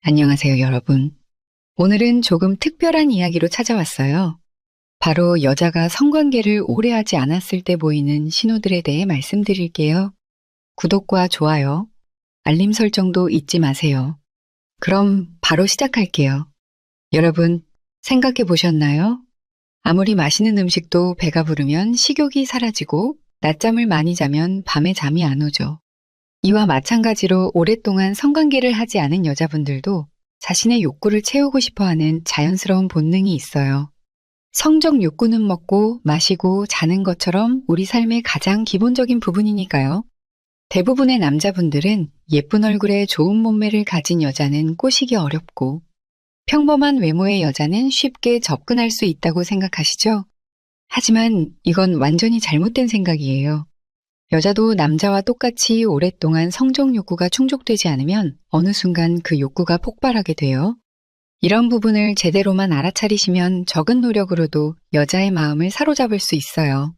안녕하세요, 여러분. 오늘은 조금 특별한 이야기로 찾아왔어요. 바로 여자가 성관계를 오래 하지 않았을 때 보이는 신호들에 대해 말씀드릴게요. 구독과 좋아요, 알림 설정도 잊지 마세요. 그럼 바로 시작할게요. 여러분, 생각해 보셨나요? 아무리 맛있는 음식도 배가 부르면 식욕이 사라지고 낮잠을 많이 자면 밤에 잠이 안 오죠. 이와 마찬가지로 오랫동안 성관계를 하지 않은 여자분들도 자신의 욕구를 채우고 싶어 하는 자연스러운 본능이 있어요. 성적 욕구는 먹고 마시고 자는 것처럼 우리 삶의 가장 기본적인 부분이니까요. 대부분의 남자분들은 예쁜 얼굴에 좋은 몸매를 가진 여자는 꼬시기 어렵고 평범한 외모의 여자는 쉽게 접근할 수 있다고 생각하시죠? 하지만 이건 완전히 잘못된 생각이에요. 여자도 남자와 똑같이 오랫동안 성적 욕구가 충족되지 않으면 어느 순간 그 욕구가 폭발하게 돼요. 이런 부분을 제대로만 알아차리시면 적은 노력으로도 여자의 마음을 사로잡을 수 있어요.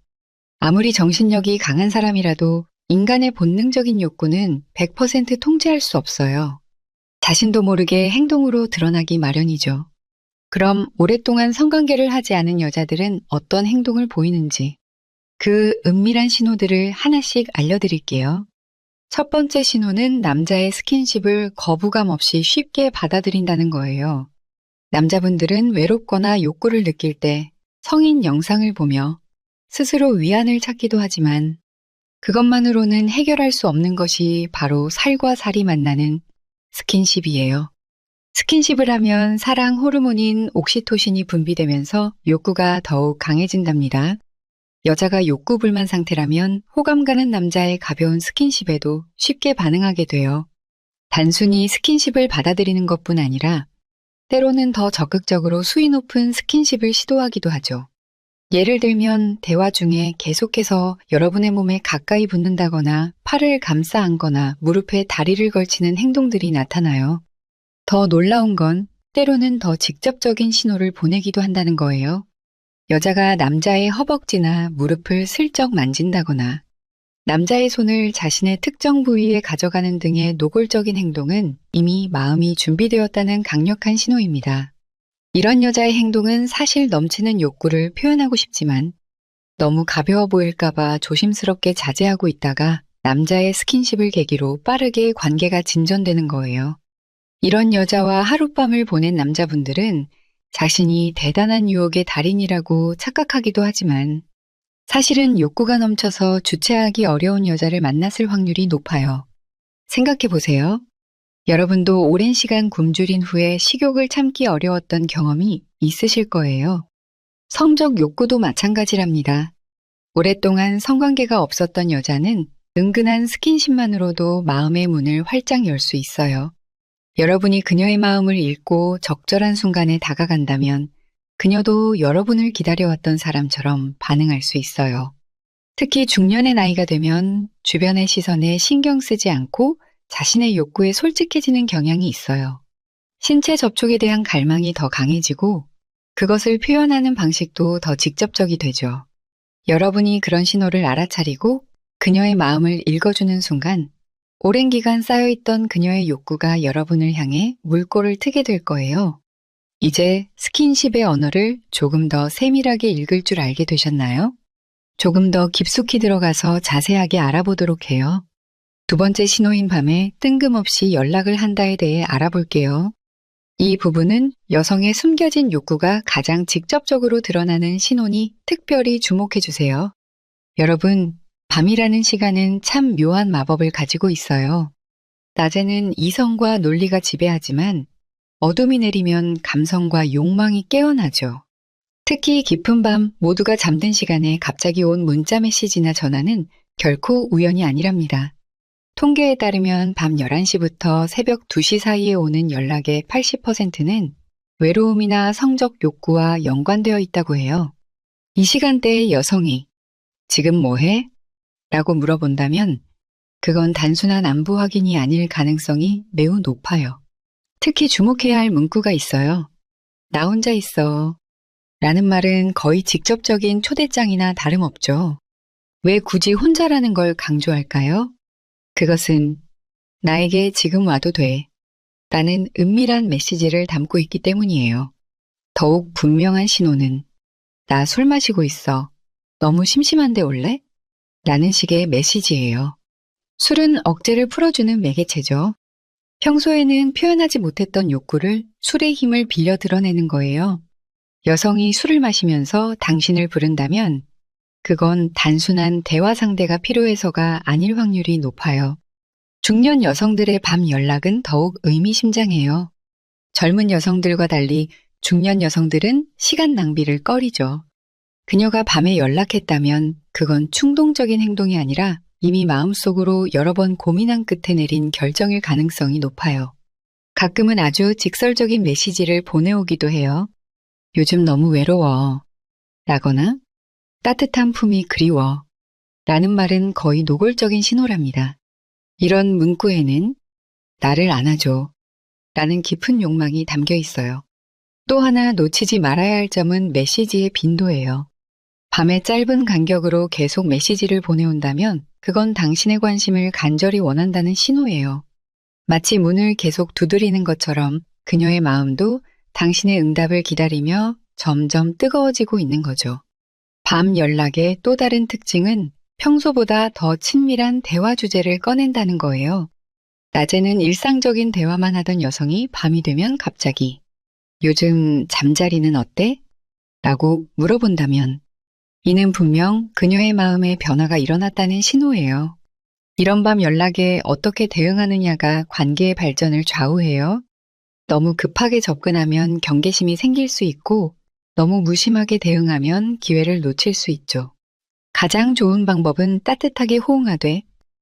아무리 정신력이 강한 사람이라도 인간의 본능적인 욕구는 100% 통제할 수 없어요. 자신도 모르게 행동으로 드러나기 마련이죠. 그럼 오랫동안 성관계를 하지 않은 여자들은 어떤 행동을 보이는지 그 은밀한 신호들을 하나씩 알려드릴게요. 첫 번째 신호는 남자의 스킨십을 거부감 없이 쉽게 받아들인다는 거예요. 남자분들은 외롭거나 욕구를 느낄 때 성인 영상을 보며 스스로 위안을 찾기도 하지만 그것만으로는 해결할 수 없는 것이 바로 살과 살이 만나는 스킨십이에요. 스킨십을 하면 사랑 호르몬인 옥시토신이 분비되면서 욕구가 더욱 강해진답니다. 여자가 욕구불만 상태라면 호감 가는 남자의 가벼운 스킨십에도 쉽게 반응하게 돼요. 단순히 스킨십을 받아들이는 것뿐 아니라 때로는 더 적극적으로 수위 높은 스킨십을 시도하기도 하죠. 예를 들면 대화 중에 계속해서 여러분의 몸에 가까이 붙는다거나 팔을 감싸 안거나 무릎에 다리를 걸치는 행동들이 나타나요. 더 놀라운 건 때로는 더 직접적인 신호를 보내기도 한다는 거예요. 여자가 남자의 허벅지나 무릎을 슬쩍 만진다거나 남자의 손을 자신의 특정 부위에 가져가는 등의 노골적인 행동은 이미 마음이 준비되었다는 강력한 신호입니다. 이런 여자의 행동은 사실 넘치는 욕구를 표현하고 싶지만 너무 가벼워 보일까봐 조심스럽게 자제하고 있다가 남자의 스킨십을 계기로 빠르게 관계가 진전되는 거예요. 이런 여자와 하룻밤을 보낸 남자분들은 자신이 대단한 유혹의 달인이라고 착각하기도 하지만 사실은 욕구가 넘쳐서 주체하기 어려운 여자를 만났을 확률이 높아요. 생각해 보세요. 여러분도 오랜 시간 굶주린 후에 식욕을 참기 어려웠던 경험이 있으실 거예요. 성적 욕구도 마찬가지랍니다. 오랫동안 성관계가 없었던 여자는 은근한 스킨십만으로도 마음의 문을 활짝 열 수 있어요. 여러분이 그녀의 마음을 읽고 적절한 순간에 다가간다면 그녀도 여러분을 기다려왔던 사람처럼 반응할 수 있어요. 특히 중년의 나이가 되면 주변의 시선에 신경 쓰지 않고 자신의 욕구에 솔직해지는 경향이 있어요. 신체 접촉에 대한 갈망이 더 강해지고 그것을 표현하는 방식도 더 직접적이 되죠. 여러분이 그런 신호를 알아차리고 그녀의 마음을 읽어주는 순간 오랜 기간 쌓여있던 그녀의 욕구가 여러분을 향해 물꼬를 트게 될 거예요. 이제 스킨십의 언어를 조금 더 세밀하게 읽을 줄 알게 되셨나요? 조금 더 깊숙이 들어가서 자세하게 알아보도록 해요. 두 번째 신호인 밤에 뜬금없이 연락을 한다에 대해 알아볼게요. 이 부분은 여성의 숨겨진 욕구가 가장 직접적으로 드러나는 신호니 특별히 주목해 주세요. 여러분, 밤이라는 시간은 참 묘한 마법을 가지고 있어요. 낮에는 이성과 논리가 지배하지만 어둠이 내리면 감성과 욕망이 깨어나죠. 특히 깊은 밤 모두가 잠든 시간에 갑자기 온 문자 메시지나 전화는 결코 우연이 아니랍니다. 통계에 따르면 밤 11시부터 새벽 2시 사이에 오는 연락의 80%는 외로움이나 성적 욕구와 연관되어 있다고 해요. 이 시간대에 여성이 지금 뭐해? 라고 물어본다면 그건 단순한 안부 확인이 아닐 가능성이 매우 높아요. 특히 주목해야 할 문구가 있어요. 나 혼자 있어. 라는 말은 거의 직접적인 초대장이나 다름없죠. 왜 굳이 혼자라는 걸 강조할까요? 그것은 나에게 지금 와도 돼. 라는 은밀한 메시지를 담고 있기 때문이에요. 더욱 분명한 신호는 나 술 마시고 있어. 너무 심심한데 올래? 라는 식의 메시지예요. 술은 억제를 풀어주는 매개체죠. 평소에는 표현하지 못했던 욕구를 술의 힘을 빌려 드러내는 거예요. 여성이 술을 마시면서 당신을 부른다면 그건 단순한 대화 상대가 필요해서가 아닐 확률이 높아요. 중년 여성들의 밤 연락은 더욱 의미심장해요. 젊은 여성들과 달리 중년 여성들은 시간 낭비를 꺼리죠. 그녀가 밤에 연락했다면 그건 충동적인 행동이 아니라 이미 마음속으로 여러 번 고민한 끝에 내린 결정일 가능성이 높아요. 가끔은 아주 직설적인 메시지를 보내오기도 해요. 요즘 너무 외로워. 라거나 따뜻한 품이 그리워. 라는 말은 거의 노골적인 신호랍니다. 이런 문구에는 나를 안아줘. 라는 깊은 욕망이 담겨 있어요. 또 하나 놓치지 말아야 할 점은 메시지의 빈도예요. 밤에 짧은 간격으로 계속 메시지를 보내온다면 그건 당신의 관심을 간절히 원한다는 신호예요. 마치 문을 계속 두드리는 것처럼 그녀의 마음도 당신의 응답을 기다리며 점점 뜨거워지고 있는 거죠. 밤 연락의 또 다른 특징은 평소보다 더 친밀한 대화 주제를 꺼낸다는 거예요. 낮에는 일상적인 대화만 하던 여성이 밤이 되면 갑자기 요즘 잠자리는 어때? 라고 물어본다면 이는 분명 그녀의 마음에 변화가 일어났다는 신호예요. 이런 밤 연락에 어떻게 대응하느냐가 관계의 발전을 좌우해요. 너무 급하게 접근하면 경계심이 생길 수 있고 너무 무심하게 대응하면 기회를 놓칠 수 있죠. 가장 좋은 방법은 따뜻하게 호응하되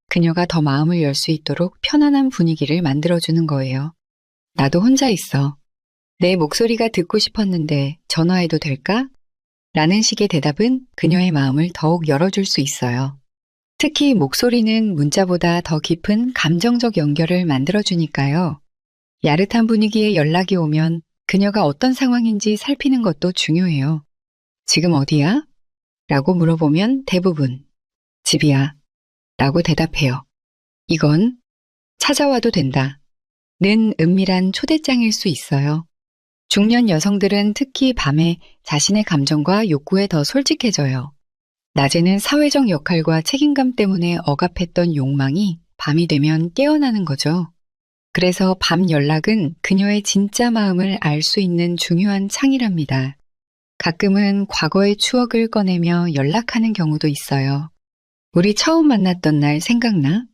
그녀가 더 마음을 열 수 있도록 편안한 분위기를 만들어주는 거예요. 나도 혼자 있어. 내 목소리가 듣고 싶었는데 전화해도 될까? 라는 식의 대답은 그녀의 마음을 더욱 열어줄 수 있어요. 특히 목소리는 문자보다 더 깊은 감정적 연결을 만들어주니까요. 야릇한 분위기에 연락이 오면 그녀가 어떤 상황인지 살피는 것도 중요해요. 지금 어디야? 라고 물어보면 대부분 집이야. 라고 대답해요. 이건 찾아와도 된다. 는 은밀한 초대장일 수 있어요. 중년 여성들은 특히 밤에 자신의 감정과 욕구에 더 솔직해져요. 낮에는 사회적 역할과 책임감 때문에 억압했던 욕망이 밤이 되면 깨어나는 거죠. 그래서 밤 연락은 그녀의 진짜 마음을 알 수 있는 중요한 창이랍니다. 가끔은 과거의 추억을 꺼내며 연락하는 경우도 있어요. 우리 처음 만났던 날 생각나?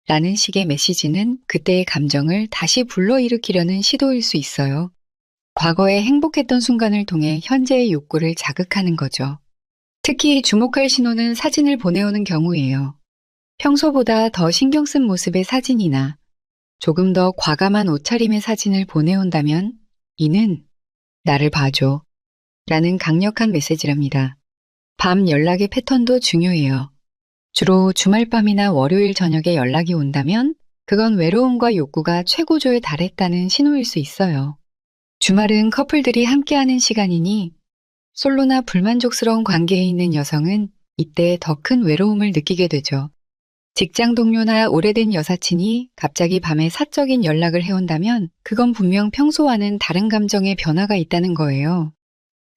라는 식의 메시지는 그때의 감정을 다시 불러일으키려는 시도일 수 있어요. 과거에 행복했던 순간을 통해 현재의 욕구를 자극하는 거죠. 특히 주목할 신호는 사진을 보내오는 경우예요. 평소보다 더 신경 쓴 모습의 사진이나 조금 더 과감한 옷차림의 사진을 보내온다면 이는 나를 봐줘 라는 강력한 메시지랍니다. 밤 연락의 패턴도 중요해요. 주로 주말밤이나 월요일 저녁에 연락이 온다면 그건 외로움과 욕구가 최고조에 달했다는 신호일 수 있어요. 주말은 커플들이 함께하는 시간이니 솔로나 불만족스러운 관계에 있는 여성은 이때 더 큰 외로움을 느끼게 되죠. 직장 동료나 오래된 여사친이 갑자기 밤에 사적인 연락을 해온다면 그건 분명 평소와는 다른 감정의 변화가 있다는 거예요.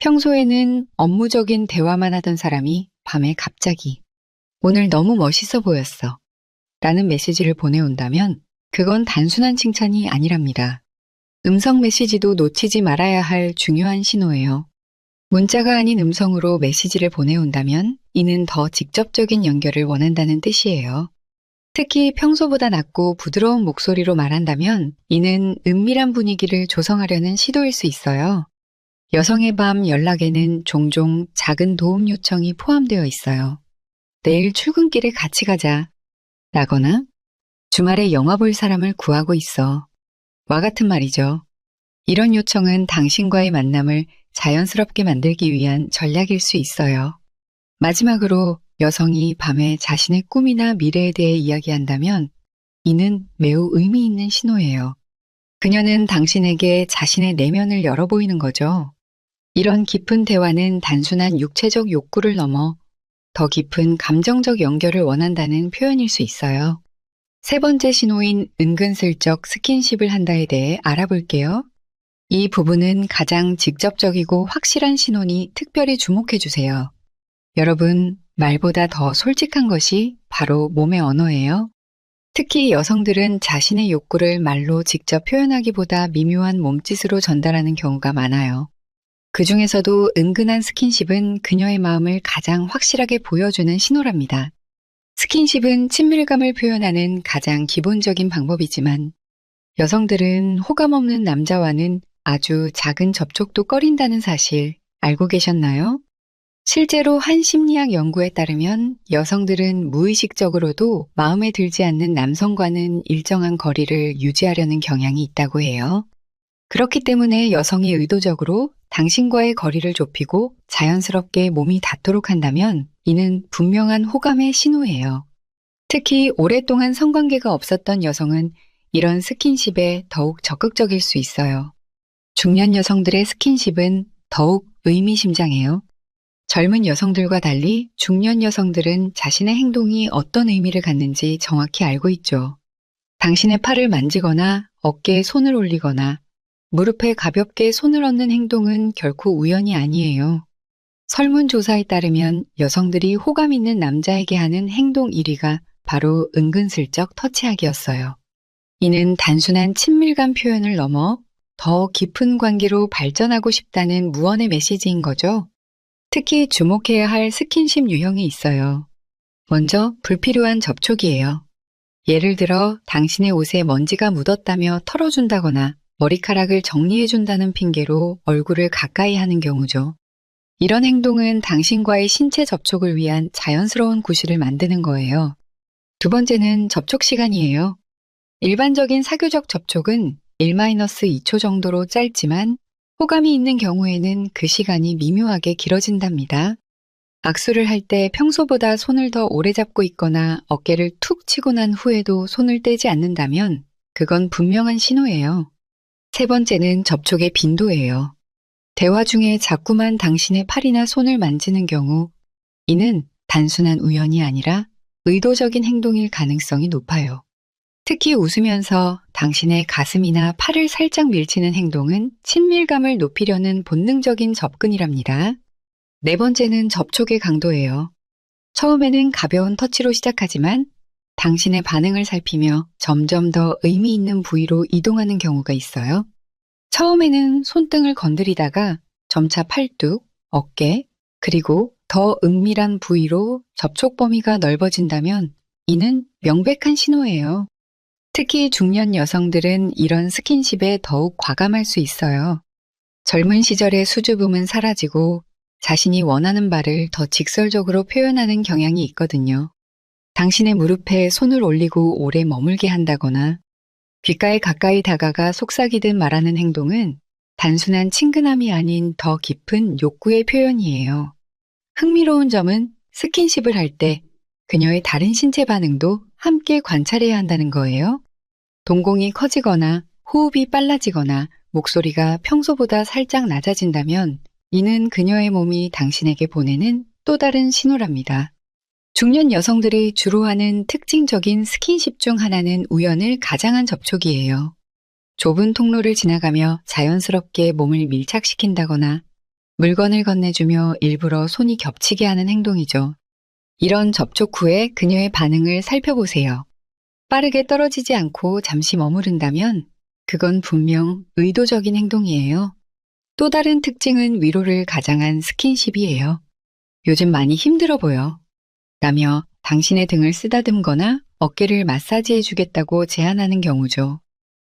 평소에는 업무적인 대화만 하던 사람이 밤에 갑자기 오늘 너무 멋있어 보였어 라는 메시지를 보내온다면 그건 단순한 칭찬이 아니랍니다. 음성 메시지도 놓치지 말아야 할 중요한 신호예요. 문자가 아닌 음성으로 메시지를 보내온다면 이는 더 직접적인 연결을 원한다는 뜻이에요. 특히 평소보다 낮고 부드러운 목소리로 말한다면 이는 은밀한 분위기를 조성하려는 시도일 수 있어요. 여성의 밤 연락에는 종종 작은 도움 요청이 포함되어 있어요. 내일 출근길에 같이 가자. 라거나 주말에 영화 볼 사람을 구하고 있어. 와 같은 말이죠. 이런 요청은 당신과의 만남을 자연스럽게 만들기 위한 전략일 수 있어요. 마지막으로 여성이 밤에 자신의 꿈이나 미래에 대해 이야기한다면 이는 매우 의미 있는 신호예요. 그녀는 당신에게 자신의 내면을 열어 보이는 거죠. 이런 깊은 대화는 단순한 육체적 욕구를 넘어 더 깊은 감정적 연결을 원한다는 표현일 수 있어요. 세 번째 신호인 은근슬쩍 스킨십을 한다에 대해 알아볼게요. 이 부분은 가장 직접적이고 확실한 신호니 특별히 주목해 주세요. 여러분, 말보다 더 솔직한 것이 바로 몸의 언어예요. 특히 여성들은 자신의 욕구를 말로 직접 표현하기보다 미묘한 몸짓으로 전달하는 경우가 많아요. 그 중에서도 은근한 스킨십은 그녀의 마음을 가장 확실하게 보여주는 신호랍니다. 스킨십은 친밀감을 표현하는 가장 기본적인 방법이지만 여성들은 호감 없는 남자와는 아주 작은 접촉도 꺼린다는 사실 알고 계셨나요? 실제로 한 심리학 연구에 따르면 여성들은 무의식적으로도 마음에 들지 않는 남성과는 일정한 거리를 유지하려는 경향이 있다고 해요. 그렇기 때문에 여성이 의도적으로 당신과의 거리를 좁히고 자연스럽게 몸이 닿도록 한다면 이는 분명한 호감의 신호예요. 특히 오랫동안 성관계가 없었던 여성은 이런 스킨십에 더욱 적극적일 수 있어요. 중년 여성들의 스킨십은 더욱 의미심장해요. 젊은 여성들과 달리 중년 여성들은 자신의 행동이 어떤 의미를 갖는지 정확히 알고 있죠. 당신의 팔을 만지거나 어깨에 손을 올리거나 무릎에 가볍게 손을 얹는 행동은 결코 우연이 아니에요. 설문조사에 따르면 여성들이 호감 있는 남자에게 하는 행동 1위가 바로 은근슬쩍 터치하기였어요. 이는 단순한 친밀감 표현을 넘어 더 깊은 관계로 발전하고 싶다는 무언의 메시지인 거죠. 특히 주목해야 할 스킨십 유형이 있어요. 먼저 불필요한 접촉이에요. 예를 들어 당신의 옷에 먼지가 묻었다며 털어준다거나 머리카락을 정리해준다는 핑계로 얼굴을 가까이 하는 경우죠. 이런 행동은 당신과의 신체 접촉을 위한 자연스러운 구실을 만드는 거예요. 두 번째는 접촉 시간이에요. 일반적인 사교적 접촉은 1-2초 정도로 짧지만 호감이 있는 경우에는 그 시간이 미묘하게 길어진답니다. 악수를 할 때 평소보다 손을 더 오래 잡고 있거나 어깨를 툭 치고 난 후에도 손을 떼지 않는다면 그건 분명한 신호예요. 세 번째는 접촉의 빈도예요. 대화 중에 자꾸만 당신의 팔이나 손을 만지는 경우 이는 단순한 우연이 아니라 의도적인 행동일 가능성이 높아요. 특히 웃으면서 당신의 가슴이나 팔을 살짝 밀치는 행동은 친밀감을 높이려는 본능적인 접근이랍니다. 네 번째는 접촉의 강도예요. 처음에는 가벼운 터치로 시작하지만 당신의 반응을 살피며 점점 더 의미 있는 부위로 이동하는 경우가 있어요. 처음에는 손등을 건드리다가 점차 팔뚝, 어깨, 그리고 더 은밀한 부위로 접촉 범위가 넓어진다면 이는 명백한 신호예요. 특히 중년 여성들은 이런 스킨십에 더욱 과감할 수 있어요. 젊은 시절의 수줍음은 사라지고 자신이 원하는 바를 더 직설적으로 표현하는 경향이 있거든요. 당신의 무릎에 손을 올리고 오래 머물게 한다거나 귓가에 가까이 다가가 속삭이듯 말하는 행동은 단순한 친근함이 아닌 더 깊은 욕구의 표현이에요. 흥미로운 점은 스킨십을 할 때 그녀의 다른 신체 반응도 함께 관찰해야 한다는 거예요. 동공이 커지거나 호흡이 빨라지거나 목소리가 평소보다 살짝 낮아진다면 이는 그녀의 몸이 당신에게 보내는 또 다른 신호랍니다. 중년 여성들이 주로 하는 특징적인 스킨십 중 하나는 우연을 가장한 접촉이에요. 좁은 통로를 지나가며 자연스럽게 몸을 밀착시킨다거나 물건을 건네주며 일부러 손이 겹치게 하는 행동이죠. 이런 접촉 후에 그녀의 반응을 살펴보세요. 빠르게 떨어지지 않고 잠시 머무른다면 그건 분명 의도적인 행동이에요. 또 다른 특징은 위로를 가장한 스킨십이에요. 요즘 많이 힘들어 보여. 라며 당신의 등을 쓰다듬거나 어깨를 마사지해 주겠다고 제안하는 경우죠.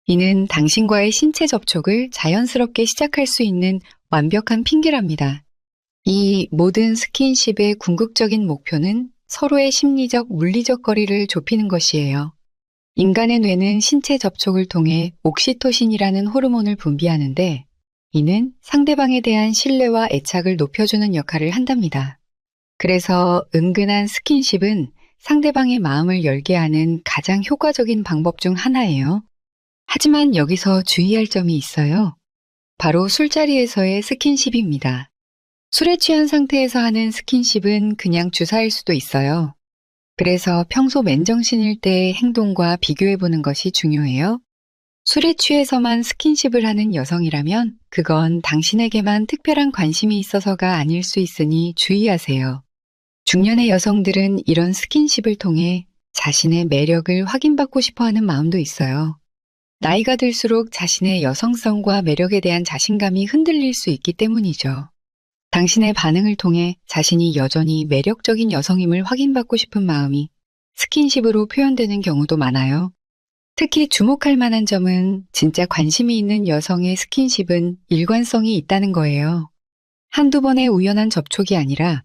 이는 당신과의 신체 접촉을 자연스럽게 시작할 수 있는 완벽한 핑계랍니다. 이 모든 스킨십의 궁극적인 목표는 서로의 심리적, 물리적 거리를 좁히는 것이에요. 인간의 뇌는 신체 접촉을 통해 옥시토신이라는 호르몬을 분비하는데 이는 상대방에 대한 신뢰와 애착을 높여주는 역할을 한답니다. 그래서 은근한 스킨십은 상대방의 마음을 열게 하는 가장 효과적인 방법 중 하나예요. 하지만 여기서 주의할 점이 있어요. 바로 술자리에서의 스킨십입니다. 술에 취한 상태에서 하는 스킨십은 그냥 주사일 수도 있어요. 그래서 평소 맨정신일 때의 행동과 비교해보는 것이 중요해요. 술에 취해서만 스킨십을 하는 여성이라면 그건 당신에게만 특별한 관심이 있어서가 아닐 수 있으니 주의하세요. 중년의 여성들은 이런 스킨십을 통해 자신의 매력을 확인받고 싶어 하는 마음도 있어요. 나이가 들수록 자신의 여성성과 매력에 대한 자신감이 흔들릴 수 있기 때문이죠. 당신의 반응을 통해 자신이 여전히 매력적인 여성임을 확인받고 싶은 마음이 스킨십으로 표현되는 경우도 많아요. 특히 주목할 만한 점은 진짜 관심이 있는 여성의 스킨십은 일관성이 있다는 거예요. 한두 번의 우연한 접촉이 아니라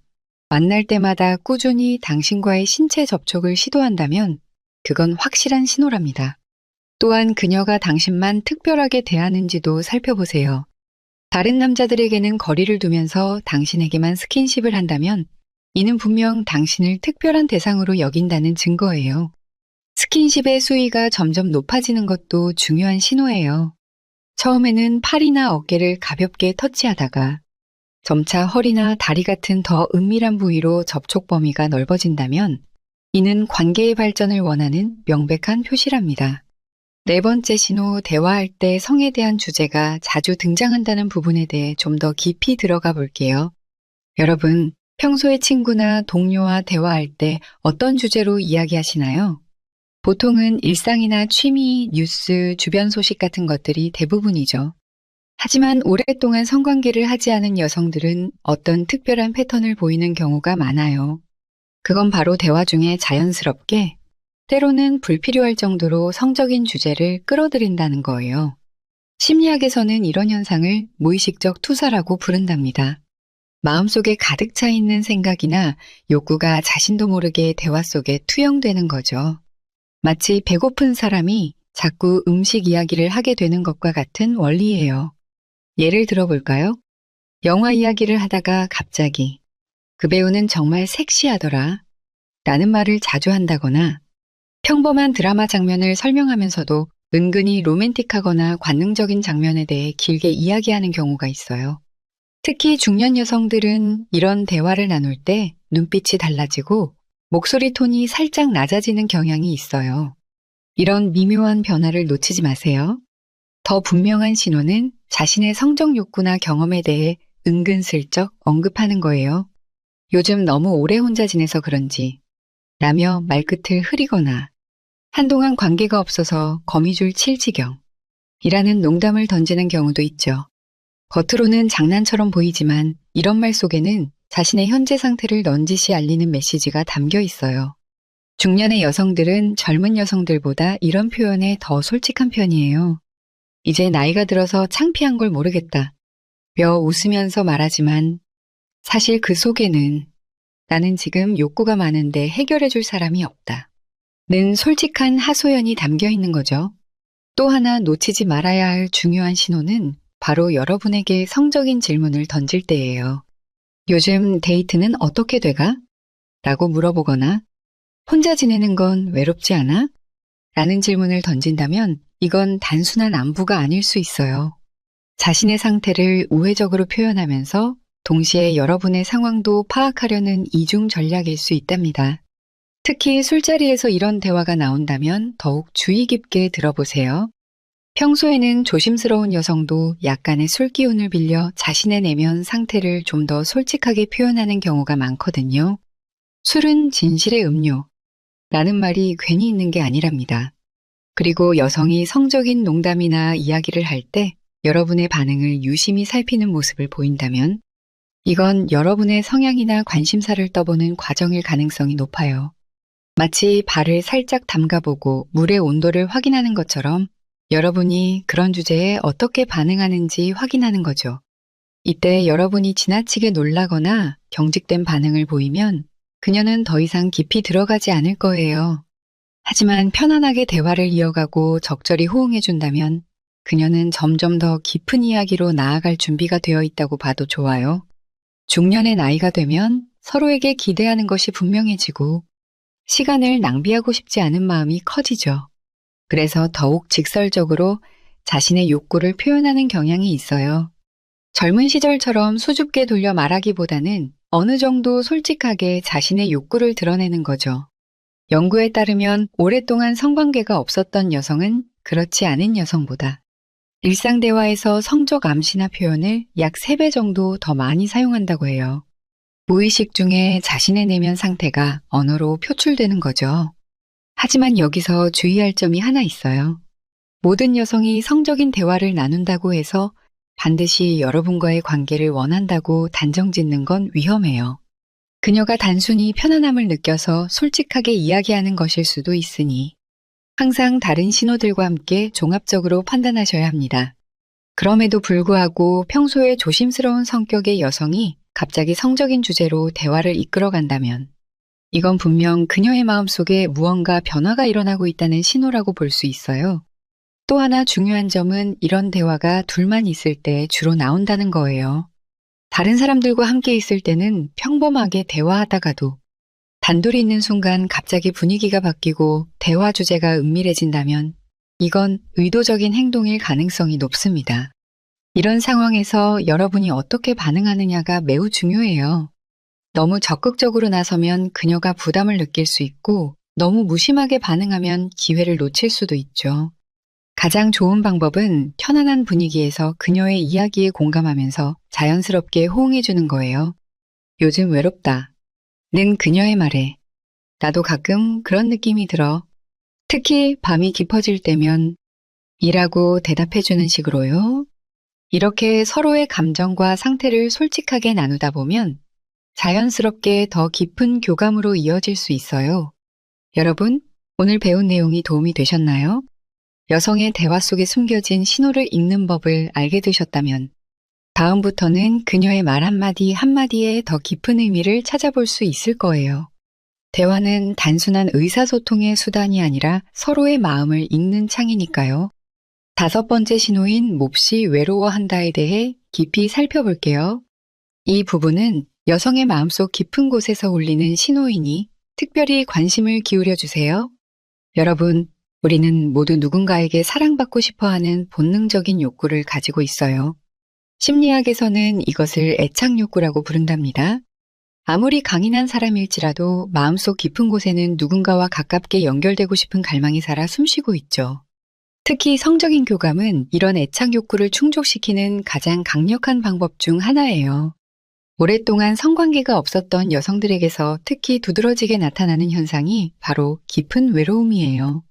만날 때마다 꾸준히 당신과의 신체 접촉을 시도한다면 그건 확실한 신호랍니다. 또한 그녀가 당신만 특별하게 대하는지도 살펴보세요. 다른 남자들에게는 거리를 두면서 당신에게만 스킨십을 한다면 이는 분명 당신을 특별한 대상으로 여긴다는 증거예요. 스킨십의 수위가 점점 높아지는 것도 중요한 신호예요. 처음에는 팔이나 어깨를 가볍게 터치하다가 점차 허리나 다리 같은 더 은밀한 부위로 접촉 범위가 넓어진다면 이는 관계의 발전을 원하는 명백한 표시랍니다. 네 번째 신호, 대화할 때 성에 대한 주제가 자주 등장한다는 부분에 대해 좀 더 깊이 들어가 볼게요. 여러분, 평소에 친구나 동료와 대화할 때 어떤 주제로 이야기하시나요? 보통은 일상이나 취미, 뉴스, 주변 소식 같은 것들이 대부분이죠. 하지만 오랫동안 성관계를 하지 않은 여성들은 어떤 특별한 패턴을 보이는 경우가 많아요. 그건 바로 대화 중에 자연스럽게, 때로는 불필요할 정도로 성적인 주제를 끌어들인다는 거예요. 심리학에서는 이런 현상을 무의식적 투사라고 부른답니다. 마음속에 가득 차 있는 생각이나 욕구가 자신도 모르게 대화 속에 투영되는 거죠. 마치 배고픈 사람이 자꾸 음식 이야기를 하게 되는 것과 같은 원리예요. 예를 들어볼까요? 영화 이야기를 하다가 갑자기 그 배우는 정말 섹시하더라 라는 말을 자주 한다거나 평범한 드라마 장면을 설명하면서도 은근히 로맨틱하거나 관능적인 장면에 대해 길게 이야기하는 경우가 있어요. 특히 중년 여성들은 이런 대화를 나눌 때 눈빛이 달라지고 목소리 톤이 살짝 낮아지는 경향이 있어요. 이런 미묘한 변화를 놓치지 마세요. 더 분명한 신호는 자신의 성적 욕구나 경험에 대해 은근슬쩍 언급하는 거예요. 요즘 너무 오래 혼자 지내서 그런지 라며 말끝을 흐리거나 한동안 관계가 없어서 거미줄 칠 지경 이라는 농담을 던지는 경우도 있죠. 겉으로는 장난처럼 보이지만 이런 말 속에는 자신의 현재 상태를 넌지시 알리는 메시지가 담겨 있어요. 중년의 여성들은 젊은 여성들보다 이런 표현에 더 솔직한 편이에요. 이제 나이가 들어서 창피한 걸 모르겠다. 며 웃으면서 말하지만 사실 그 속에는 나는 지금 욕구가 많은데 해결해 줄 사람이 없다. 는 솔직한 하소연이 담겨 있는 거죠. 또 하나 놓치지 말아야 할 중요한 신호는 바로 여러분에게 성적인 질문을 던질 때예요. 요즘 데이트는 어떻게 돼가? 라고 물어보거나 혼자 지내는 건 외롭지 않아? 라는 질문을 던진다면 이건 단순한 안부가 아닐 수 있어요. 자신의 상태를 우회적으로 표현하면서 동시에 여러분의 상황도 파악하려는 이중 전략일 수 있답니다. 특히 술자리에서 이런 대화가 나온다면 더욱 주의 깊게 들어보세요. 평소에는 조심스러운 여성도 약간의 술 기운을 빌려 자신의 내면 상태를 좀 더 솔직하게 표현하는 경우가 많거든요. 술은 진실의 음료 라는 말이 괜히 있는 게 아니랍니다. 그리고 여성이 성적인 농담이나 이야기를 할 때 여러분의 반응을 유심히 살피는 모습을 보인다면 이건 여러분의 성향이나 관심사를 떠보는 과정일 가능성이 높아요. 마치 발을 살짝 담가보고 물의 온도를 확인하는 것처럼 여러분이 그런 주제에 어떻게 반응하는지 확인하는 거죠. 이때 여러분이 지나치게 놀라거나 경직된 반응을 보이면 그녀는 더 이상 깊이 들어가지 않을 거예요. 하지만 편안하게 대화를 이어가고 적절히 호응해준다면 그녀는 점점 더 깊은 이야기로 나아갈 준비가 되어 있다고 봐도 좋아요. 중년의 나이가 되면 서로에게 기대하는 것이 분명해지고 시간을 낭비하고 싶지 않은 마음이 커지죠. 그래서 더욱 직설적으로 자신의 욕구를 표현하는 경향이 있어요. 젊은 시절처럼 수줍게 돌려 말하기보다는 어느 정도 솔직하게 자신의 욕구를 드러내는 거죠. 연구에 따르면 오랫동안 성관계가 없었던 여성은 그렇지 않은 여성보다 일상 대화에서 성적 암시나 표현을 약 3배 정도 더 많이 사용한다고 해요. 무의식 중에 자신의 내면 상태가 언어로 표출되는 거죠. 하지만 여기서 주의할 점이 하나 있어요. 모든 여성이 성적인 대화를 나눈다고 해서 반드시 여러분과의 관계를 원한다고 단정 짓는 건 위험해요. 그녀가 단순히 편안함을 느껴서 솔직하게 이야기하는 것일 수도 있으니 항상 다른 신호들과 함께 종합적으로 판단하셔야 합니다. 그럼에도 불구하고 평소에 조심스러운 성격의 여성이 갑자기 성적인 주제로 대화를 이끌어간다면 이건 분명 그녀의 마음속에 무언가 변화가 일어나고 있다는 신호라고 볼 수 있어요. 또 하나 중요한 점은 이런 대화가 둘만 있을 때 주로 나온다는 거예요. 다른 사람들과 함께 있을 때는 평범하게 대화하다가도 단둘이 있는 순간 갑자기 분위기가 바뀌고 대화 주제가 은밀해진다면 이건 의도적인 행동일 가능성이 높습니다. 이런 상황에서 여러분이 어떻게 반응하느냐가 매우 중요해요. 너무 적극적으로 나서면 그녀가 부담을 느낄 수 있고 너무 무심하게 반응하면 기회를 놓칠 수도 있죠. 가장 좋은 방법은 편안한 분위기에서 그녀의 이야기에 공감하면서 자연스럽게 호응해주는 거예요. 요즘 외롭다. 는 그녀의 말에 나도 가끔 그런 느낌이 들어. 특히 밤이 깊어질 때면 이라고 대답해주는 식으로요. 이렇게 서로의 감정과 상태를 솔직하게 나누다 보면 자연스럽게 더 깊은 교감으로 이어질 수 있어요. 여러분, 오늘 배운 내용이 도움이 되셨나요? 여성의 대화 속에 숨겨진 신호를 읽는 법을 알게 되셨다면 다음부터는 그녀의 말 한마디 한마디에 더 깊은 의미를 찾아볼 수 있을 거예요. 대화는 단순한 의사소통의 수단이 아니라 서로의 마음을 읽는 창이니까요. 5번째 신호인 몹시 외로워한다에 대해 깊이 살펴볼게요. 이 부분은 여성의 마음속 깊은 곳에서 울리는 신호이니 특별히 관심을 기울여 주세요. 여러분, 우리는 모두 누군가에게 사랑받고 싶어하는 본능적인 욕구를 가지고 있어요. 심리학에서는 이것을 애착 욕구라고 부른답니다. 아무리 강인한 사람일지라도 마음속 깊은 곳에는 누군가와 가깝게 연결되고 싶은 갈망이 살아 숨쉬고 있죠. 특히 성적인 교감은 이런 애착 욕구를 충족시키는 가장 강력한 방법 중 하나예요. 오랫동안 성관계가 없었던 여성들에게서 특히 두드러지게 나타나는 현상이 바로 깊은 외로움이에요.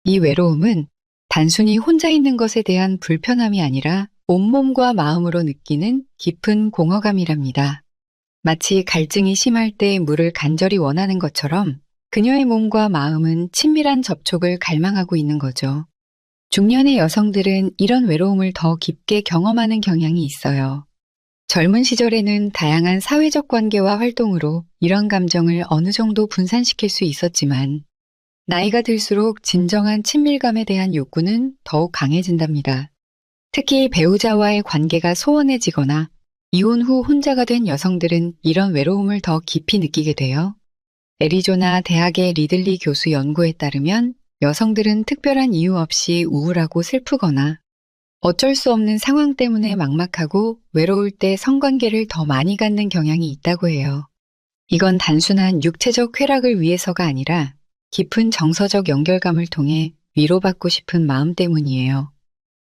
이 외로움은 단순히 혼자 있는 것에 대한 불편함이 아니라 온몸과 마음으로 느끼는 깊은 공허감이랍니다. 마치 갈증이 심할 때 물을 간절히 원하는 것처럼 그녀의 몸과 마음은 친밀한 접촉을 갈망하고 있는 거죠. 중년의 여성들은 이런 외로움을 더 깊게 경험하는 경향이 있어요. 젊은 시절에는 다양한 사회적 관계와 활동으로 이런 감정을 어느 정도 분산시킬 수 있었지만 나이가 들수록 진정한 친밀감에 대한 욕구는 더욱 강해진답니다. 특히 배우자와의 관계가 소원해지거나 이혼 후 혼자가 된 여성들은 이런 외로움을 더 깊이 느끼게 돼요. 애리조나 대학의 리들리 교수 연구에 따르면 여성들은 특별한 이유 없이 우울하고 슬프거나 어쩔 수 없는 상황 때문에 막막하고 외로울 때 성관계를 더 많이 갖는 경향이 있다고 해요. 이건 단순한 육체적 쾌락을 위해서가 아니라 깊은 정서적 연결감을 통해 위로받고 싶은 마음 때문이에요.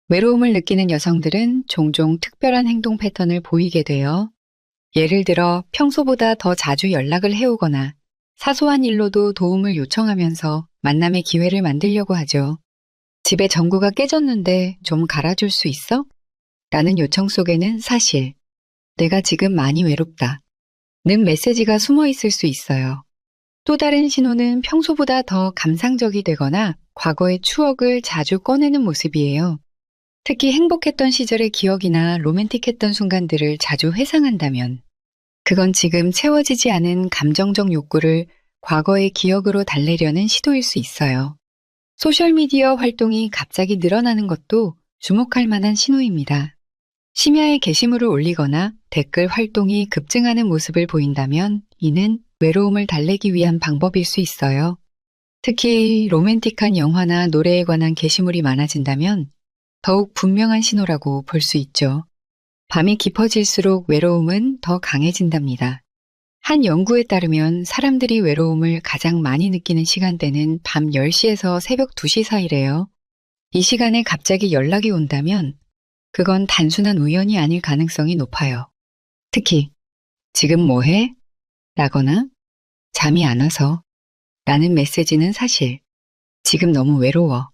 외로움을 느끼는 여성들은 종종 특별한 행동 패턴을 보이게 돼요. 예를 들어 평소보다 더 자주 연락을 해오거나 사소한 일로도 도움을 요청하면서 만남의 기회를 만들려고 하죠. 집에 전구가 깨졌는데 좀 갈아줄 수 있어? 라는 요청 속에는 사실 내가 지금 많이 외롭다 는 메시지가 숨어 있을 수 있어요. 또 다른 신호는 평소보다 더 감상적이 되거나 과거의 추억을 자주 꺼내는 모습이에요. 특히 행복했던 시절의 기억이나 로맨틱했던 순간들을 자주 회상한다면 그건 지금 채워지지 않은 감정적 욕구를 과거의 기억으로 달래려는 시도일 수 있어요. 소셜미디어 활동이 갑자기 늘어나는 것도 주목할 만한 신호입니다. 심야에 게시물을 올리거나 댓글 활동이 급증하는 모습을 보인다면 이는 외로움을 달래기 위한 방법일 수 있어요. 특히 로맨틱한 영화나 노래에 관한 게시물이 많아진다면 더욱 분명한 신호라고 볼 수 있죠. 밤이 깊어질수록 외로움은 더 강해진답니다. 한 연구에 따르면 사람들이 외로움을 가장 많이 느끼는 시간대는 밤 10시에서 새벽 2시 사이래요. 이 시간에 갑자기 연락이 온다면 그건 단순한 우연이 아닐 가능성이 높아요. 특히 지금 뭐 해? 라거나 잠이 안 와서 라는 메시지는 사실 지금 너무 외로워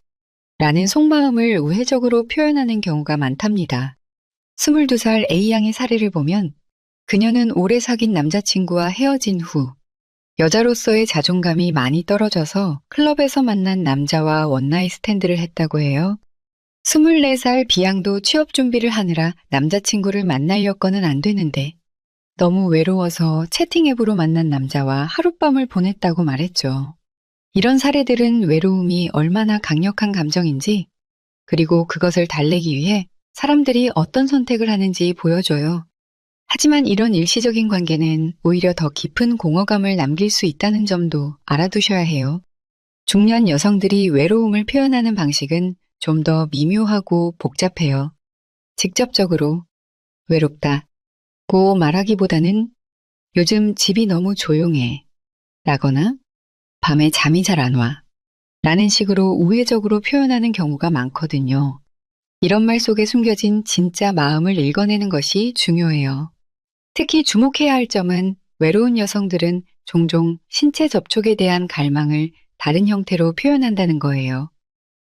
라는 속마음을 우회적으로 표현하는 경우가 많답니다. 22살 A양의 사례를 보면 그녀는 오래 사귄 남자친구와 헤어진 후 여자로서의 자존감이 많이 떨어져서 클럽에서 만난 남자와 원나잇 스탠드를 했다고 해요. 24살 B양도 취업 준비를 하느라 남자친구를 만날 여건은 안 되는데 너무 외로워서 채팅 앱으로 만난 남자와 하룻밤을 보냈다고 말했죠. 이런 사례들은 외로움이 얼마나 강력한 감정인지, 그리고 그것을 달래기 위해 사람들이 어떤 선택을 하는지 보여줘요. 하지만 이런 일시적인 관계는 오히려 더 깊은 공허감을 남길 수 있다는 점도 알아두셔야 해요. 중년 여성들이 외로움을 표현하는 방식은 좀 더 미묘하고 복잡해요. 직접적으로 외롭다고 말하기보다는 요즘 집이 너무 조용해 라거나 밤에 잠이 잘 안 와 라는 식으로 우회적으로 표현하는 경우가 많거든요. 이런 말 속에 숨겨진 진짜 마음을 읽어내는 것이 중요해요. 특히 주목해야 할 점은 외로운 여성들은 종종 신체 접촉에 대한 갈망을 다른 형태로 표현한다는 거예요.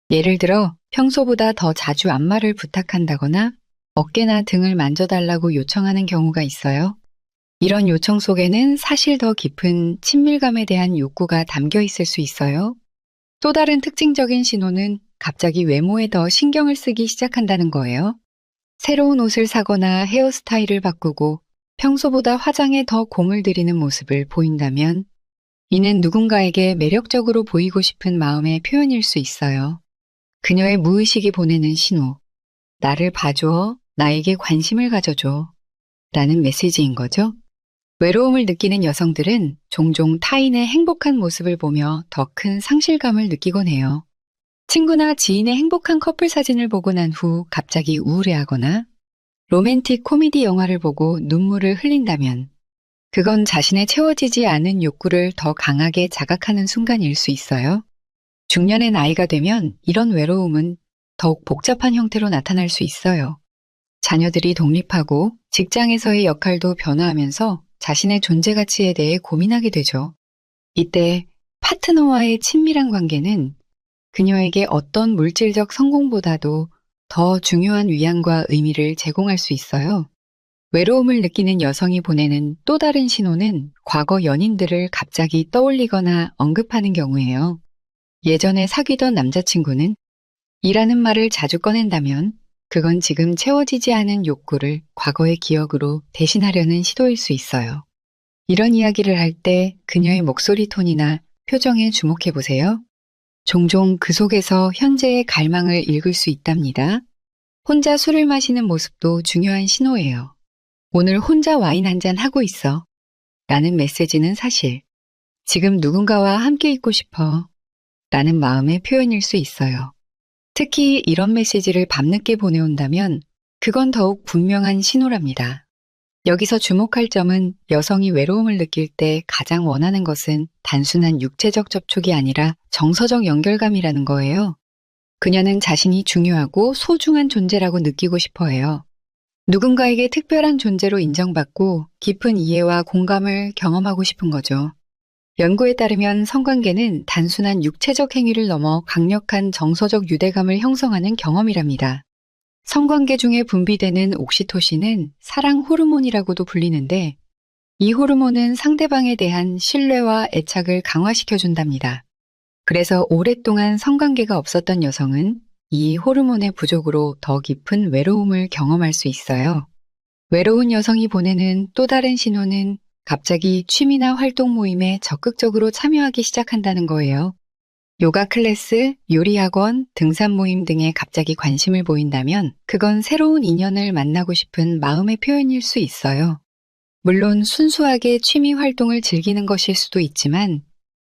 예를 들어 평소보다 더 자주 안마를 부탁한다거나 어깨나 등을 만져달라고 요청하는 경우가 있어요. 이런 요청 속에는 사실 더 깊은 친밀감에 대한 욕구가 담겨 있을 수 있어요. 또 다른 특징적인 신호는 갑자기 외모에 더 신경을 쓰기 시작한다는 거예요. 새로운 옷을 사거나 헤어스타일을 바꾸고 평소보다 화장에 더 공을 들이는 모습을 보인다면 이는 누군가에게 매력적으로 보이고 싶은 마음의 표현일 수 있어요. 그녀의 무의식이 보내는 신호, 나를 봐줘, 나에게 관심을 가져줘 라는 메시지인 거죠. 외로움을 느끼는 여성들은 종종 타인의 행복한 모습을 보며 더 큰 상실감을 느끼곤 해요. 친구나 지인의 행복한 커플 사진을 보고 난 후 갑자기 우울해하거나 로맨틱 코미디 영화를 보고 눈물을 흘린다면 그건 자신의 채워지지 않은 욕구를 더 강하게 자각하는 순간일 수 있어요. 중년의 나이가 되면 이런 외로움은 더욱 복잡한 형태로 나타날 수 있어요. 자녀들이 독립하고 직장에서의 역할도 변화하면서 자신의 존재 가치에 대해 고민하게 되죠. 이때 파트너와의 친밀한 관계는 그녀에게 어떤 물질적 성공보다도 더 중요한 위안과 의미를 제공할 수 있어요. 외로움을 느끼는 여성이 보내는 또 다른 신호는 과거 연인들을 갑자기 떠올리거나 언급하는 경우예요. 예전에 사귀던 남자친구는 이라는 말을 자주 꺼낸다면 그건 지금 채워지지 않은 욕구를 과거의 기억으로 대신하려는 시도일 수 있어요. 이런 이야기를 할 때 그녀의 목소리 톤이나 표정에 주목해 보세요. 종종 그 속에서 현재의 갈망을 읽을 수 있답니다. 혼자 술을 마시는 모습도 중요한 신호예요. 오늘 혼자 와인 한잔 하고 있어 라는 메시지는 사실 지금 누군가와 함께 있고 싶어 라는 마음의 표현일 수 있어요. 특히 이런 메시지를 밤늦게 보내온다면 그건 더욱 분명한 신호랍니다. 여기서 주목할 점은 여성이 외로움을 느낄 때 가장 원하는 것은 단순한 육체적 접촉이 아니라 정서적 연결감이라는 거예요. 그녀는 자신이 중요하고 소중한 존재라고 느끼고 싶어 해요. 누군가에게 특별한 존재로 인정받고 깊은 이해와 공감을 경험하고 싶은 거죠. 연구에 따르면 성관계는 단순한 육체적 행위를 넘어 강력한 정서적 유대감을 형성하는 경험이랍니다. 성관계 중에 분비되는 옥시토신은 사랑 호르몬이라고도 불리는데 이 호르몬은 상대방에 대한 신뢰와 애착을 강화시켜준답니다. 그래서 오랫동안 성관계가 없었던 여성은 이 호르몬의 부족으로 더 깊은 외로움을 경험할 수 있어요. 외로운 여성이 보내는 또 다른 신호는 갑자기 취미나 활동 모임에 적극적으로 참여하기 시작한다는 거예요. 요가 클래스, 요리 학원, 등산 모임 등에 갑자기 관심을 보인다면 그건 새로운 인연을 만나고 싶은 마음의 표현일 수 있어요. 물론 순수하게 취미 활동을 즐기는 것일 수도 있지만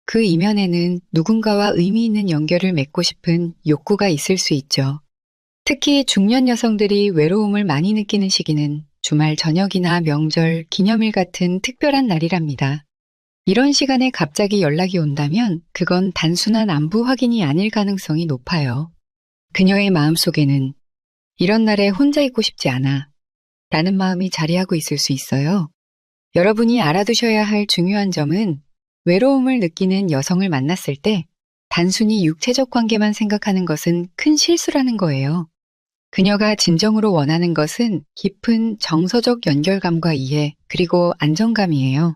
그 이면에는 누군가와 의미 있는 연결을 맺고 싶은 욕구가 있을 수 있죠. 특히 중년 여성들이 외로움을 많이 느끼는 시기는 주말 저녁이나 명절, 기념일 같은 특별한 날이랍니다. 이런 시간에 갑자기 연락이 온다면 그건 단순한 안부 확인이 아닐 가능성이 높아요. 그녀의 마음속에는 이런 날에 혼자 있고 싶지 않아 라는 마음이 자리하고 있을 수 있어요. 여러분이 알아두셔야 할 중요한 점은 외로움을 느끼는 여성을 만났을 때 단순히 육체적 관계만 생각하는 것은 큰 실수라는 거예요. 그녀가 진정으로 원하는 것은 깊은 정서적 연결감과 이해, 그리고 안정감이에요.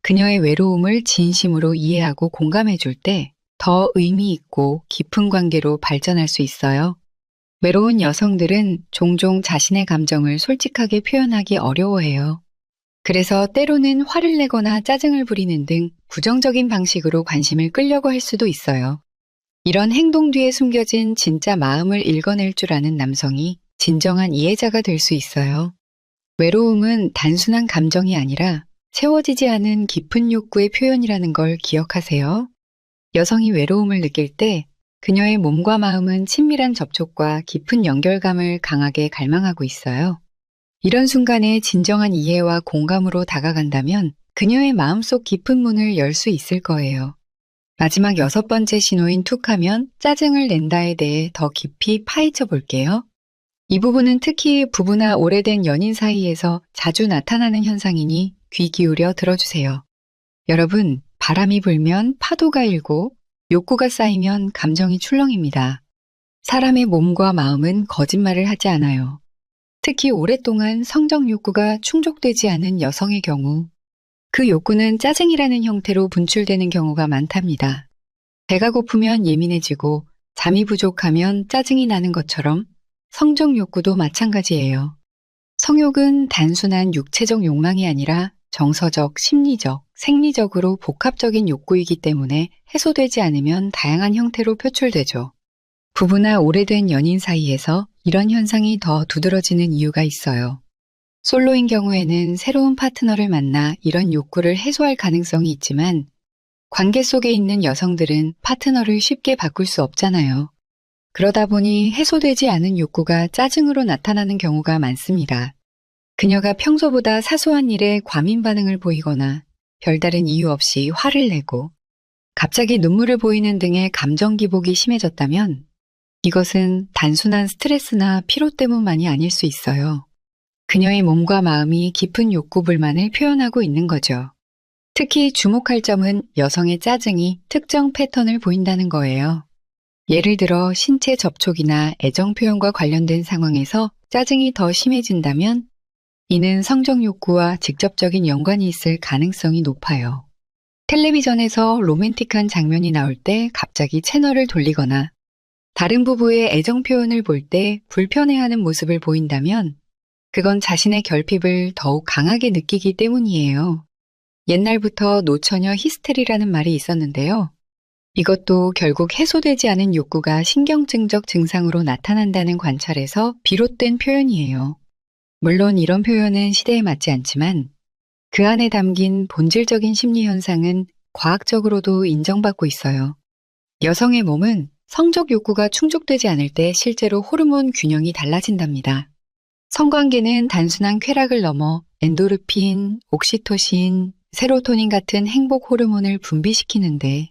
그녀의 외로움을 진심으로 이해하고 공감해 줄 때 더 의미 있고 깊은 관계로 발전할 수 있어요. 외로운 여성들은 종종 자신의 감정을 솔직하게 표현하기 어려워해요. 그래서 때로는 화를 내거나 짜증을 부리는 등 부정적인 방식으로 관심을 끌려고 할 수도 있어요. 이런 행동 뒤에 숨겨진 진짜 마음을 읽어낼 줄 아는 남성이 진정한 이해자가 될 수 있어요. 외로움은 단순한 감정이 아니라 채워지지 않은 깊은 욕구의 표현이라는 걸 기억하세요. 여성이 외로움을 느낄 때 그녀의 몸과 마음은 친밀한 접촉과 깊은 연결감을 강하게 갈망하고 있어요. 이런 순간에 진정한 이해와 공감으로 다가간다면 그녀의 마음속 깊은 문을 열 수 있을 거예요. 마지막 6번째 신호인 툭하면 짜증을 낸다에 대해 더 깊이 파헤쳐 볼게요. 이 부분은 특히 부부나 오래된 연인 사이에서 자주 나타나는 현상이니 귀 기울여 들어주세요. 여러분, 바람이 불면 파도가 일고 욕구가 쌓이면 감정이 출렁입니다. 사람의 몸과 마음은 거짓말을 하지 않아요. 특히 오랫동안 성적 욕구가 충족되지 않은 여성의 경우 그 욕구는 짜증이라는 형태로 분출되는 경우가 많답니다. 배가 고프면 예민해지고 잠이 부족하면 짜증이 나는 것처럼 성적 욕구도 마찬가지예요. 성욕은 단순한 육체적 욕망이 아니라 정서적, 심리적, 생리적으로 복합적인 욕구이기 때문에 해소되지 않으면 다양한 형태로 표출되죠. 부부나 오래된 연인 사이에서 이런 현상이 더 두드러지는 이유가 있어요. 솔로인 경우에는 새로운 파트너를 만나 이런 욕구를 해소할 가능성이 있지만 관계 속에 있는 여성들은 파트너를 쉽게 바꿀 수 없잖아요. 그러다 보니 해소되지 않은 욕구가 짜증으로 나타나는 경우가 많습니다. 그녀가 평소보다 사소한 일에 과민 반응을 보이거나 별다른 이유 없이 화를 내고 갑자기 눈물을 보이는 등의 감정 기복이 심해졌다면 이것은 단순한 스트레스나 피로 때문만이 아닐 수 있어요. 그녀의 몸과 마음이 깊은 욕구 불만을 표현하고 있는 거죠. 특히 주목할 점은 여성의 짜증이 특정 패턴을 보인다는 거예요. 예를 들어 신체 접촉이나 애정 표현과 관련된 상황에서 짜증이 더 심해진다면 이는 성적 욕구와 직접적인 연관이 있을 가능성이 높아요. 텔레비전에서 로맨틱한 장면이 나올 때 갑자기 채널을 돌리거나 다른 부부의 애정 표현을 볼 때 불편해하는 모습을 보인다면 그건 자신의 결핍을 더욱 강하게 느끼기 때문이에요. 옛날부터 노처녀 히스테리라는 말이 있었는데요. 이것도 결국 해소되지 않은 욕구가 신경증적 증상으로 나타난다는 관찰에서 비롯된 표현이에요. 물론 이런 표현은 시대에 맞지 않지만 그 안에 담긴 본질적인 심리 현상은 과학적으로도 인정받고 있어요. 여성의 몸은 성적 욕구가 충족되지 않을 때 실제로 호르몬 균형이 달라진답니다. 성관계는 단순한 쾌락을 넘어 엔도르핀, 옥시토신, 세로토닌 같은 행복 호르몬을 분비시키는데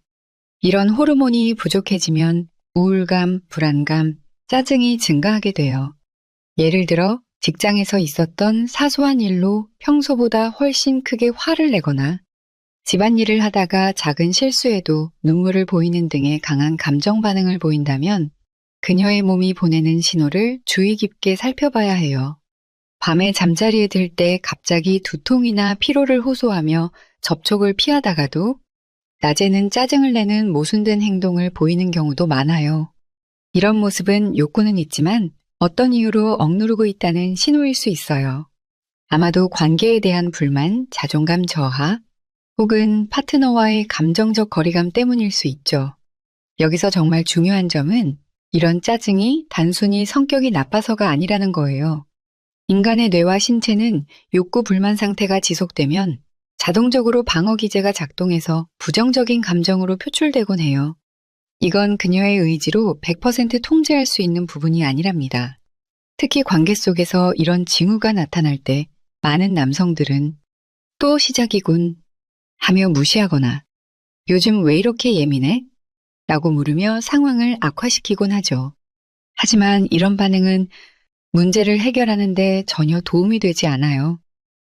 이런 호르몬이 부족해지면 우울감, 불안감, 짜증이 증가하게 돼요. 예를 들어 직장에서 있었던 사소한 일로 평소보다 훨씬 크게 화를 내거나 집안일을 하다가 작은 실수에도 눈물을 보이는 등의 강한 감정 반응을 보인다면 그녀의 몸이 보내는 신호를 주의 깊게 살펴봐야 해요. 밤에 잠자리에 들 때 갑자기 두통이나 피로를 호소하며 접촉을 피하다가도 낮에는 짜증을 내는 모순된 행동을 보이는 경우도 많아요. 이런 모습은 욕구는 있지만 어떤 이유로 억누르고 있다는 신호일 수 있어요. 아마도 관계에 대한 불만, 자존감 저하, 혹은 파트너와의 감정적 거리감 때문일 수 있죠. 여기서 정말 중요한 점은 이런 짜증이 단순히 성격이 나빠서가 아니라는 거예요. 인간의 뇌와 신체는 욕구 불만 상태가 지속되면 자동적으로 방어 기제가 작동해서 부정적인 감정으로 표출되곤 해요. 이건 그녀의 의지로 100% 통제할 수 있는 부분이 아니랍니다. 특히 관계 속에서 이런 징후가 나타날 때 많은 남성들은 또 시작이군 하며 무시하거나 요즘 왜 이렇게 예민해? 라고 물으며 상황을 악화시키곤 하죠. 하지만 이런 반응은 문제를 해결하는데 전혀 도움이 되지 않아요.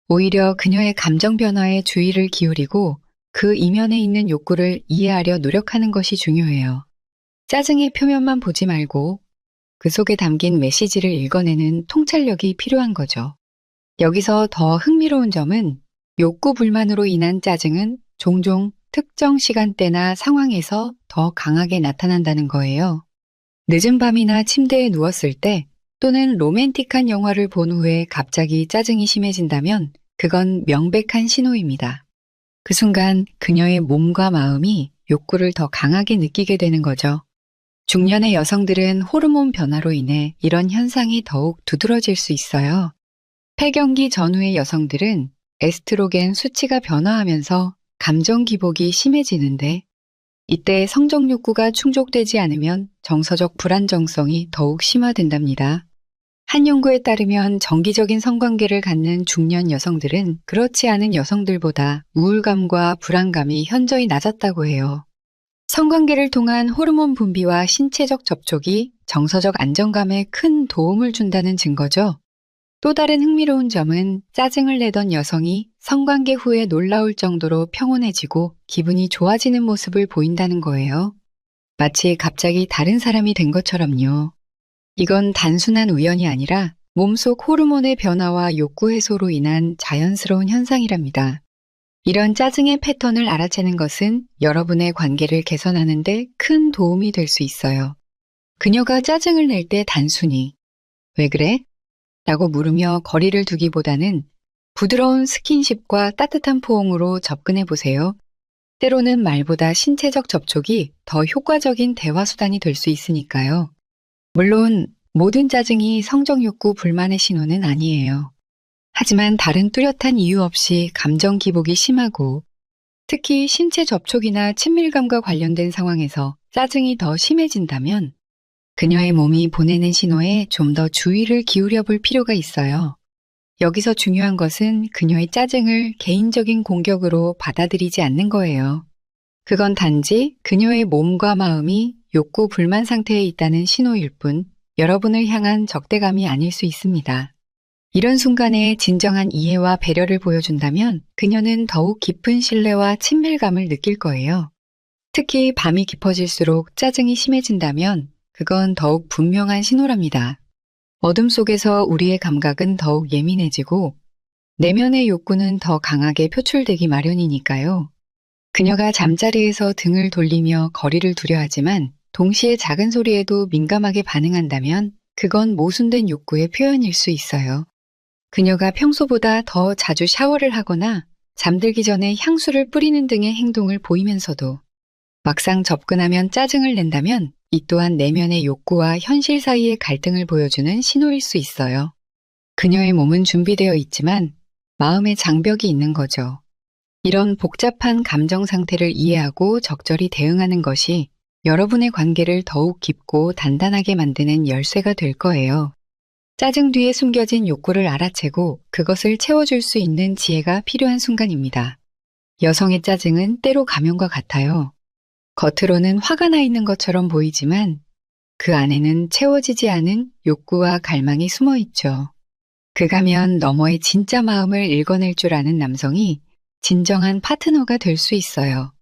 오히려 그녀의 감정 변화에 주의를 기울이고 그 이면에 있는 욕구를 이해하려 노력하는 것이 중요해요. 짜증의 표면만 보지 말고 그 속에 담긴 메시지를 읽어내는 통찰력이 필요한 거죠. 여기서 더 흥미로운 점은 욕구 불만으로 인한 짜증은 종종 특정 시간대나 상황에서 더 강하게 나타난다는 거예요. 늦은 밤이나 침대에 누웠을 때 또는 로맨틱한 영화를 본 후에 갑자기 짜증이 심해진다면 그건 명백한 신호입니다. 그 순간 그녀의 몸과 마음이 욕구를 더 강하게 느끼게 되는 거죠. 중년의 여성들은 호르몬 변화로 인해 이런 현상이 더욱 두드러질 수 있어요. 폐경기 전후의 여성들은 에스트로겐 수치가 변화하면서 감정 기복이 심해지는데 이때 성적 욕구가 충족되지 않으면 정서적 불안정성이 더욱 심화된답니다. 한 연구에 따르면 정기적인 성관계를 갖는 중년 여성들은 그렇지 않은 여성들보다 우울감과 불안감이 현저히 낮았다고 해요. 성관계를 통한 호르몬 분비와 신체적 접촉이 정서적 안정감에 큰 도움을 준다는 증거죠. 또 다른 흥미로운 점은 짜증을 내던 여성이 성관계 후에 놀라울 정도로 평온해지고 기분이 좋아지는 모습을 보인다는 거예요. 마치 갑자기 다른 사람이 된 것처럼요. 이건 단순한 우연이 아니라 몸속 호르몬의 변화와 욕구 해소로 인한 자연스러운 현상이랍니다. 이런 짜증의 패턴을 알아채는 것은 여러분의 관계를 개선하는 데 큰 도움이 될 수 있어요. 그녀가 짜증을 낼 때 단순히 "왜 그래?" 라고 물으며 거리를 두기보다는 부드러운 스킨십과 따뜻한 포옹으로 접근해 보세요. 때로는 말보다 신체적 접촉이 더 효과적인 대화 수단이 될 수 있으니까요. 물론 모든 짜증이 성적 욕구 불만의 신호는 아니에요. 하지만 다른 뚜렷한 이유 없이 감정 기복이 심하고 특히 신체 접촉이나 친밀감과 관련된 상황에서 짜증이 더 심해진다면 그녀의 몸이 보내는 신호에 좀 더 주의를 기울여 볼 필요가 있어요. 여기서 중요한 것은 그녀의 짜증을 개인적인 공격으로 받아들이지 않는 거예요. 그건 단지 그녀의 몸과 마음이 욕구 불만 상태에 있다는 신호일 뿐 여러분을 향한 적대감이 아닐 수 있습니다. 이런 순간에 진정한 이해와 배려를 보여준다면 그녀는 더욱 깊은 신뢰와 친밀감을 느낄 거예요. 특히 밤이 깊어질수록 짜증이 심해진다면 그건 더욱 분명한 신호랍니다. 어둠 속에서 우리의 감각은 더욱 예민해지고 내면의 욕구는 더 강하게 표출되기 마련이니까요. 그녀가 잠자리에서 등을 돌리며 거리를 두려 하지만 동시에 작은 소리에도 민감하게 반응한다면 그건 모순된 욕구의 표현일 수 있어요. 그녀가 평소보다 더 자주 샤워를 하거나 잠들기 전에 향수를 뿌리는 등의 행동을 보이면서도 막상 접근하면 짜증을 낸다면 이 또한 내면의 욕구와 현실 사이의 갈등을 보여주는 신호일 수 있어요. 그녀의 몸은 준비되어 있지만 마음의 장벽이 있는 거죠. 이런 복잡한 감정 상태를 이해하고 적절히 대응하는 것이 여러분의 관계를 더욱 깊고 단단하게 만드는 열쇠가 될 거예요. 짜증 뒤에 숨겨진 욕구를 알아채고 그것을 채워줄 수 있는 지혜가 필요한 순간입니다. 여성의 짜증은 때로 가면과 같아요. 겉으로는 화가 나 있는 것처럼 보이지만 그 안에는 채워지지 않은 욕구와 갈망이 숨어 있죠. 그 가면 너머의 진짜 마음을 읽어낼 줄 아는 남성이 진정한 파트너가 될 수 있어요.